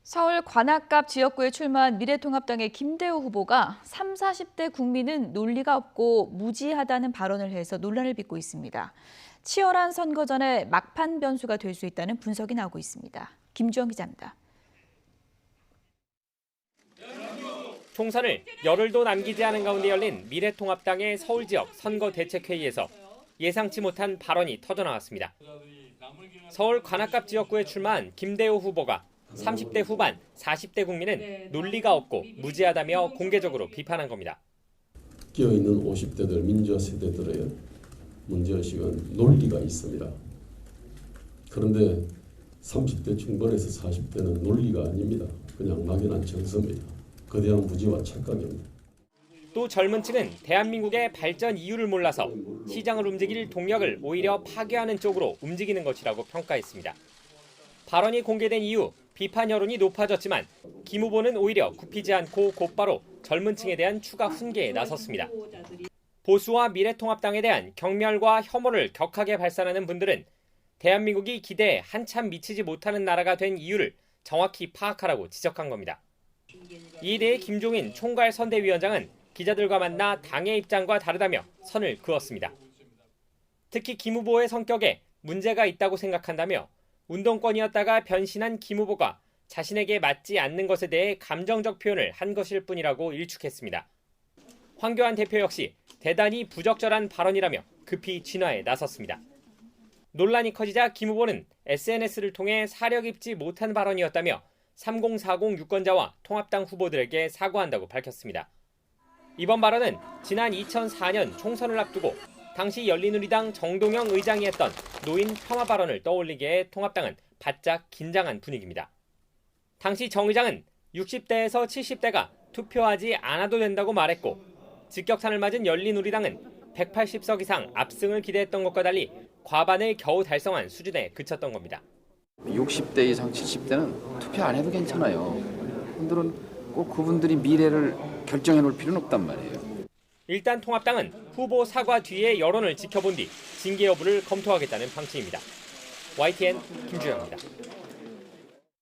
서울 관악갑 지역구에 출마한 미래통합당의 김대우 후보가 30, 40대 국민은 논리가 없고 무지하다는 발언을 해서 논란을 빚고 있습니다. 치열한 선거 전에 막판 변수가 될 수 있다는 분석이 나오고 있습니다. 김주영 기자입니다. 총선을 열흘도 남기지 않은 가운데 열린 미래통합당의 서울 지역 선거대책회의에서 예상치 못한 발언이 터져나왔습니다. 서울 관악갑 지역구에 출마한 김대우 후보가 30대 후반, 40대 국민은 논리가 없고 무지하다며 공개적으로 비판한 겁니다. 끼어있는 50대들 민주화 세대들의 문제의식은 논리가 있습니다. 그런데 30대 중반에서 40대는 논리가 아닙니다. 그냥 막연한 정서입니다. 거대한 무지와 착각입니다. 또 젊은 층은 대한민국의 발전 이유를 몰라서 시장을 움직일 동력을 오히려 파괴하는 쪽으로 움직이는 것이라고 평가했습니다. 발언이 공개된 이후 비판 여론이 높아졌지만 김 후보는 오히려 굽히지 않고 곧바로 젊은 층에 대한 추가 훈계에 나섰습니다. 보수와 미래통합당에 대한 경멸과 혐오를 격하게 발산하는 분들은 대한민국이 기대에 한참 미치지 못하는 나라가 된 이유를 정확히 파악하라고 지적한 겁니다. 이에 대해 김종인 총괄 선대위원장은 기자들과 만나 당의 입장과 다르다며 선을 그었습니다. 특히 김 후보의 성격에 문제가 있다고 생각한다며 운동권이었다가 변신한 김 후보가 자신에게 맞지 않는 것에 대해 감정적 표현을 한 것일 뿐이라고 일축했습니다. 황교안 대표 역시 대단히 부적절한 발언이라며 급히 진화에 나섰습니다. 논란이 커지자 김 후보는 SNS를 통해 사려 깊지 못한 발언이었다며 3040 유권자와 통합당 후보들에게 사과한다고 밝혔습니다. 이번 발언은 지난 2004년 총선을 앞두고 당시 열린우리당 정동영 의장이 했던 노인 폄하 발언을 떠올리게 해 통합당은 바짝 긴장한 분위기입니다. 당시 정 의장은 60대에서 70대가 투표하지 않아도 된다고 말했고 직격탄을 맞은 열린우리당은 180석 이상 압승을 기대했던 것과 달리 과반을 겨우 달성한 수준에 그쳤던 겁니다. 60대 이상 70대는 투표 안 해도 괜찮아요. 그분들은 꼭 그분들이 미래를 결정해 놓을 필요는 없단 말이에요. 일단 통합당은 후보 사과 뒤에 여론을 지켜본 뒤 징계 여부를 검토하겠다는 방침입니다. YTN 김주영입니다.